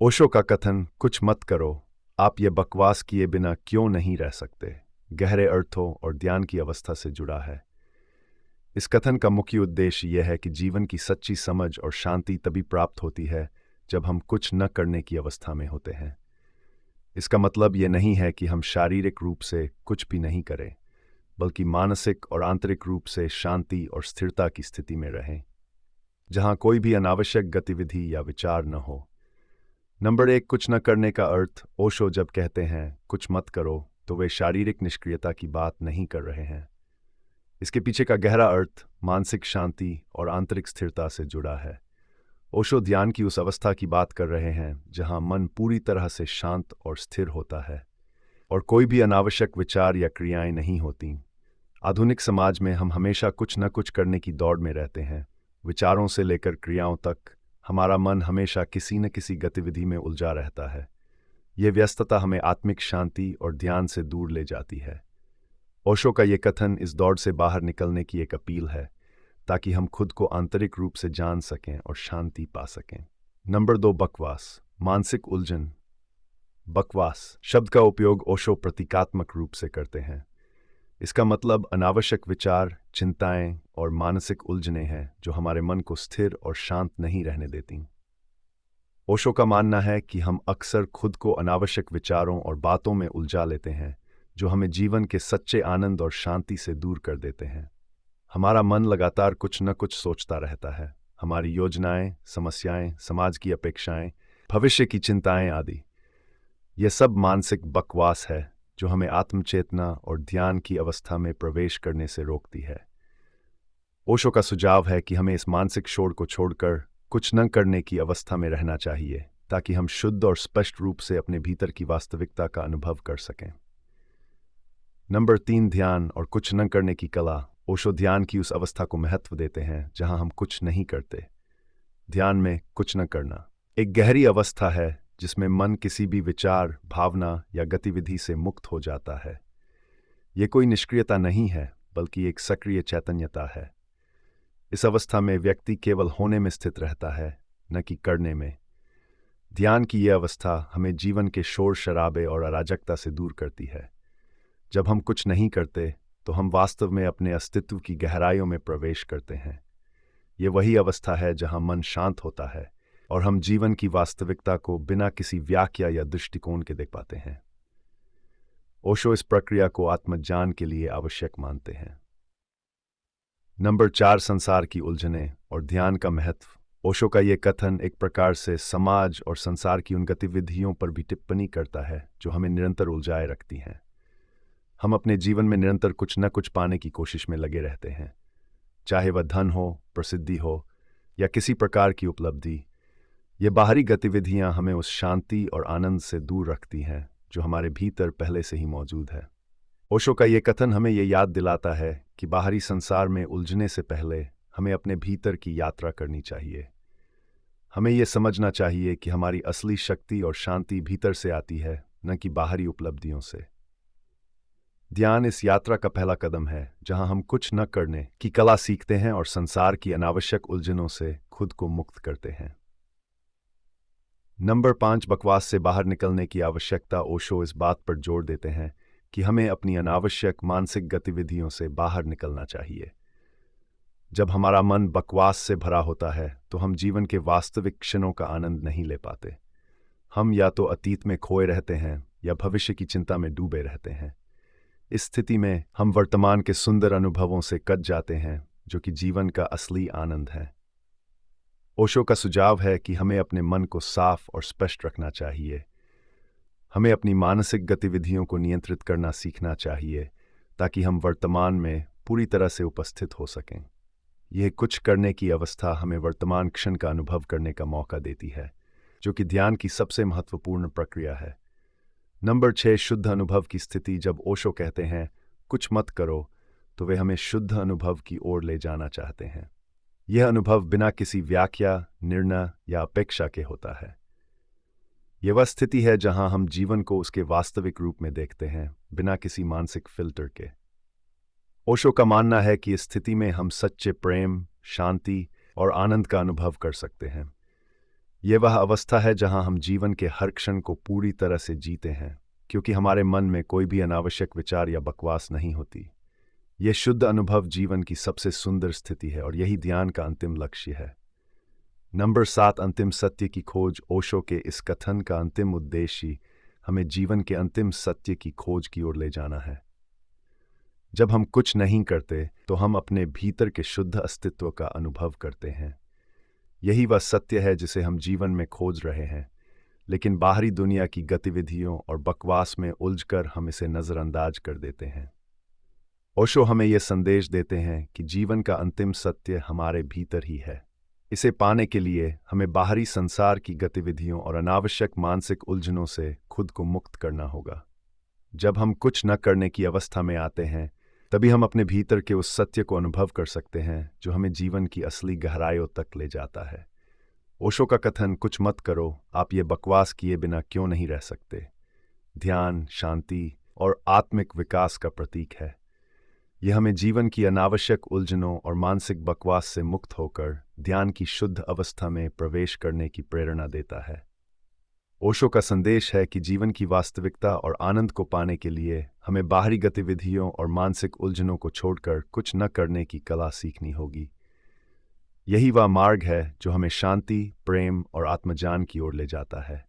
ओशो का कथन कुछ मत करो, आप ये बकवास किए बिना क्यों नहीं रह सकते, गहरे अर्थों और ध्यान की अवस्था से जुड़ा है। इस कथन का मुख्य उद्देश्य यह है कि जीवन की सच्ची समझ और शांति तभी प्राप्त होती है जब हम कुछ न करने की अवस्था में होते हैं। इसका मतलब यह नहीं है कि हम शारीरिक रूप से कुछ भी नहीं करें, बल्कि मानसिक और आंतरिक रूप से शांति और स्थिरता की स्थिति में रहें, जहां कोई भी अनावश्यक गतिविधि या विचार न हो। नंबर 1, कुछ न करने का अर्थ। ओशो जब कहते हैं कुछ मत करो, तो वे शारीरिक निष्क्रियता की बात नहीं कर रहे हैं। इसके पीछे का गहरा अर्थ मानसिक शांति और आंतरिक स्थिरता से जुड़ा है। ओशो ध्यान की उस अवस्था की बात कर रहे हैं जहां मन पूरी तरह से शांत और स्थिर होता है और कोई भी अनावश्यक विचार या क्रियाएं नहीं होती। आधुनिक समाज में हम हमेशा कुछ न कुछ करने की दौड़ में रहते हैं। विचारों से लेकर क्रियाओं तक हमारा मन हमेशा किसी न किसी गतिविधि में उलझा रहता है। यह व्यस्तता हमें आत्मिक शांति और ध्यान से दूर ले जाती है। ओशो का यह कथन इस दौड़ से बाहर निकलने की एक अपील है, ताकि हम खुद को आंतरिक रूप से जान सकें और शांति पा सकें। नंबर 2, बकवास, मानसिक उलझन। बकवास शब्द का उपयोग ओशो प्रतीकात्मक रूप से करते हैं। इसका मतलब अनावश्यक विचार, चिंताएं और मानसिक उलझनें हैं जो हमारे मन को स्थिर और शांत नहीं रहने देती। ओशो का मानना है कि हम अक्सर खुद को अनावश्यक विचारों और बातों में उलझा लेते हैं, जो हमें जीवन के सच्चे आनंद और शांति से दूर कर देते हैं। हमारा मन लगातार कुछ न कुछ सोचता रहता है। हमारी योजनाएं, समस्याएं, समाज की अपेक्षाएं, भविष्य की चिंताएं आदि। यह सब मानसिक बकवास है जो हमें आत्मचेतना और ध्यान की अवस्था में प्रवेश करने से रोकती है। ओशो का सुझाव है कि हमें इस मानसिक शोर को छोड़कर कुछ न करने की अवस्था में रहना चाहिए, ताकि हम शुद्ध और स्पष्ट रूप से अपने भीतर की वास्तविकता का अनुभव कर सकें। नंबर 3, ध्यान और कुछ न करने की कला। ओशो ध्यान की उस अवस्था को महत्व देते हैं जहां हम कुछ नहीं करते। ध्यान में कुछ न करना एक गहरी अवस्था है जिसमें मन किसी भी विचार, भावना या गतिविधि से मुक्त हो जाता है। यह कोई निष्क्रियता नहीं है, बल्कि एक सक्रिय चैतन्यता है। इस अवस्था में व्यक्ति केवल होने में स्थित रहता है, न कि करने में। ध्यान की यह अवस्था हमें जीवन के शोर शराबे और अराजकता से दूर करती है। जब हम कुछ नहीं करते, तो हम वास्तव में अपने अस्तित्व की गहराइयों में प्रवेश करते हैं। ये वही अवस्था है जहां मन शांत होता है और हम जीवन की वास्तविकता को बिना किसी व्याख्या या दृष्टिकोण के देख पाते हैं। ओशो इस प्रक्रिया को आत्मज्ञान के लिए आवश्यक मानते हैं। नंबर 4, संसार की उलझनें और ध्यान का महत्व। ओशो का यह कथन एक प्रकार से समाज और संसार की उन गतिविधियों पर भी टिप्पणी करता है जो हमें निरंतर उलझाए रखती हैं। हम अपने जीवन में निरंतर कुछ न कुछ पाने की कोशिश में लगे रहते हैं, चाहे वह धन हो, प्रसिद्धि हो या किसी प्रकार की उपलब्धि। ये बाहरी गतिविधियां हमें उस शांति और आनंद से दूर रखती हैं जो हमारे भीतर पहले से ही मौजूद है। ओशो का ये कथन हमें ये याद दिलाता है कि बाहरी संसार में उलझने से पहले हमें अपने भीतर की यात्रा करनी चाहिए। हमें ये समझना चाहिए कि हमारी असली शक्ति और शांति भीतर से आती है, न कि बाहरी उपलब्धियों से। ध्यान इस यात्रा का पहला कदम है, जहां हम कुछ न करने की कला सीखते हैं और संसार की अनावश्यक उलझनों से खुद को मुक्त करते हैं। नंबर 5, बकवास से बाहर निकलने की आवश्यकता। ओशो इस बात पर जोर देते हैं कि हमें अपनी अनावश्यक मानसिक गतिविधियों से बाहर निकलना चाहिए। जब हमारा मन बकवास से भरा होता है, तो हम जीवन के वास्तविक क्षणों का आनंद नहीं ले पाते। हम या तो अतीत में खोए रहते हैं या भविष्य की चिंता में डूबे रहते हैं। इस स्थिति में हम वर्तमान के सुंदर अनुभवों से कट जाते हैं, जो कि जीवन का असली आनंद है। ओशो का सुझाव है कि हमें अपने मन को साफ और स्पष्ट रखना चाहिए। हमें अपनी मानसिक गतिविधियों को नियंत्रित करना सीखना चाहिए, ताकि हम वर्तमान में पूरी तरह से उपस्थित हो सकें। यह कुछ करने की अवस्था हमें वर्तमान क्षण का अनुभव करने का मौका देती है, जो कि ध्यान की सबसे महत्वपूर्ण प्रक्रिया है। नंबर 6, शुद्ध अनुभव की स्थिति। जब ओशो कहते हैं कुछ मत करो, तो वे हमें शुद्ध अनुभव की ओर ले जाना चाहते हैं। यह अनुभव बिना किसी व्याख्या, निर्णय या अपेक्षा के होता है। यह वह स्थिति है जहां हम जीवन को उसके वास्तविक रूप में देखते हैं, बिना किसी मानसिक फिल्टर के। ओशो का मानना है कि इस स्थिति में हम सच्चे प्रेम, शांति और आनंद का अनुभव कर सकते हैं। ये वह अवस्था है जहां हम जीवन के हर क्षण को पूरी तरह से जीते हैं, क्योंकि हमारे मन में कोई भी अनावश्यक विचार या बकवास नहीं होती। ये शुद्ध अनुभव जीवन की सबसे सुंदर स्थिति है और यही ध्यान का अंतिम लक्ष्य है। नंबर 7, अंतिम सत्य की खोज। ओशो के इस कथन का अंतिम उद्देश्य हमें जीवन के अंतिम सत्य की खोज की ओर ले जाना है। जब हम कुछ नहीं करते तो हम अपने भीतर के शुद्ध अस्तित्व का अनुभव करते हैं। यही वह सत्य है जिसे हम जीवन में खोज रहे हैं, लेकिन बाहरी दुनिया की गतिविधियों और बकवास में उलझकर हम इसे नज़रअंदाज कर देते हैं। ओशो हमें यह संदेश देते हैं कि जीवन का अंतिम सत्य हमारे भीतर ही है। इसे पाने के लिए हमें बाहरी संसार की गतिविधियों और अनावश्यक मानसिक उलझनों से खुद को मुक्त करना होगा। जब हम कुछ न करने की अवस्था में आते हैं, तभी हम अपने भीतर के उस सत्य को अनुभव कर सकते हैं जो हमें जीवन की असली गहराइयों तक ले जाता है। ओशो का कथन कुछ मत करो, आप ये बकवास किए बिना क्यों नहीं रह सकते, ध्यान, शांति और आत्मिक विकास का प्रतीक है। यह हमें जीवन की अनावश्यक उलझनों और मानसिक बकवास से मुक्त होकर ध्यान की शुद्ध अवस्था में प्रवेश करने की प्रेरणा देता है। ओशो का संदेश है कि जीवन की वास्तविकता और आनंद को पाने के लिए हमें बाहरी गतिविधियों और मानसिक उलझनों को छोड़कर कुछ न करने की कला सीखनी होगी। यही वह मार्ग है जो हमें शांति, प्रेम और आत्मज्ञान की ओर ले जाता है।